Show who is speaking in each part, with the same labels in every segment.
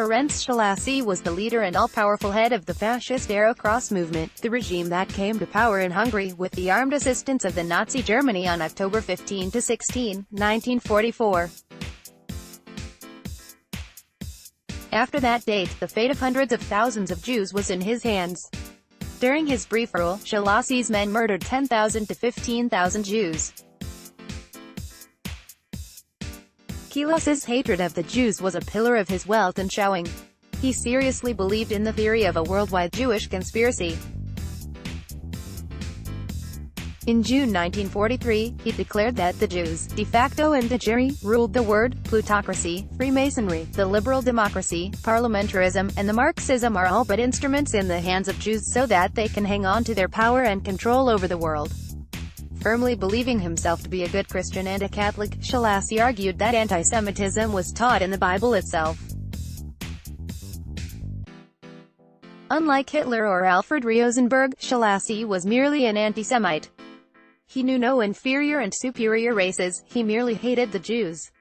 Speaker 1: Ferenc Szálasi was the leader and all-powerful head of the fascist-era cross movement, the regime that came to power in Hungary with the armed assistance of the Nazi Germany on October 15–16, 1944. After that date, the fate of hundreds of thousands of Jews was in his hands. During his brief rule, Szálasi's men murdered 10,000 to 15,000 Jews. Szálasi's hatred of the Jews was a pillar of his wealth and showing. He seriously believed in the theory of a worldwide Jewish conspiracy. In June 1943, he declared that the Jews, de facto and de jure, ruled the world. Plutocracy, Freemasonry, the liberal democracy, parliamentarism, and the Marxism are all but instruments in the hands of Jews so that they can hang on to their power and control over the world. Firmly believing himself to be a good Christian and a Catholic, Szálasi argued that anti-Semitism was taught in the Bible itself. Unlike Hitler or Alfred Rosenberg, Szálasi was merely an anti-Semite. He knew no inferior and superior races, he merely hated the Jews.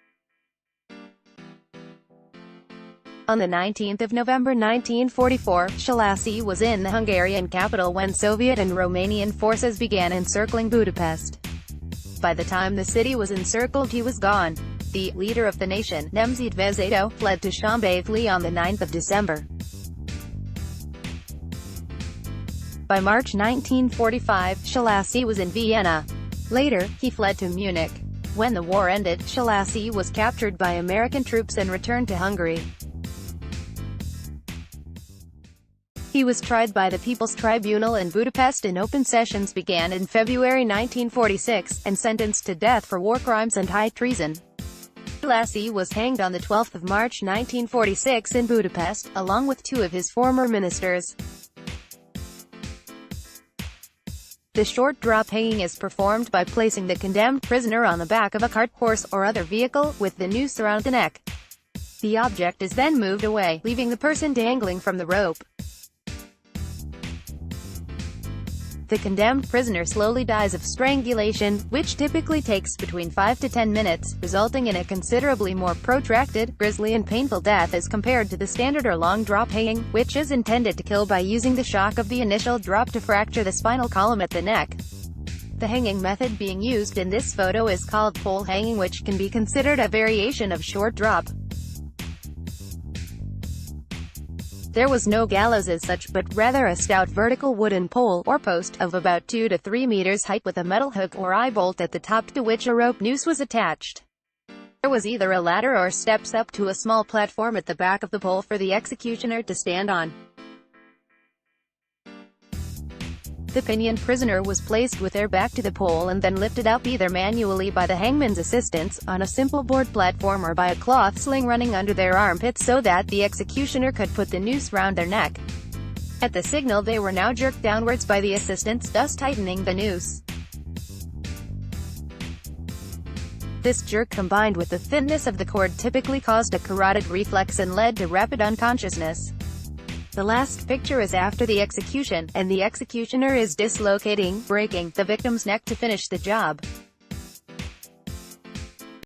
Speaker 1: On the 19th of November 1944, Szálasi was in the Hungarian capital when Soviet and Romanian forces began encircling Budapest. By the time the city was encircled, he was gone. The leader of the nation, Nemzeti Vezető, fled to Szombathely on the 9th of December. By March 1945, Szálasi was in Vienna. Later, he fled to Munich. When the war ended, Szálasi was captured by American troops and returned to Hungary. He was tried by the People's Tribunal in Budapest and open sessions began in February 1946, and sentenced to death for war crimes and high treason. Szálasi was hanged on the 12th of March 1946 in Budapest, along with two of his former ministers. The short drop hanging is performed by placing the condemned prisoner on the back of a cart, horse, or other vehicle, with the noose around the neck. The object is then moved away, leaving the person dangling from the rope. The condemned prisoner slowly dies of strangulation, which typically takes between 5 to 10 minutes, resulting in a considerably more protracted, grisly and painful death as compared to the standard or long drop hanging, which is intended to kill by using the shock of the initial drop to fracture the spinal column at the neck. The hanging method being used in this photo is called pole hanging, which can be considered a variation of short drop. There was no gallows as such, but rather a stout vertical wooden pole, or post, of about 2 to 3 meters height with a metal hook or eye bolt at the top to which a rope noose was attached. There was either a ladder or steps up to a small platform at the back of the pole for the executioner to stand on. The pinioned prisoner was placed with their back to the pole and then lifted up either manually by the hangman's assistants, on a simple board platform, or by a cloth sling running under their armpits so that the executioner could put the noose round their neck. At the signal they were now jerked downwards by the assistants, thus tightening the noose. This jerk combined with the thinness of the cord typically caused a carotid reflex and led to rapid unconsciousness. The last picture is after the execution, and the executioner is dislocating, breaking, the victim's neck to finish the job.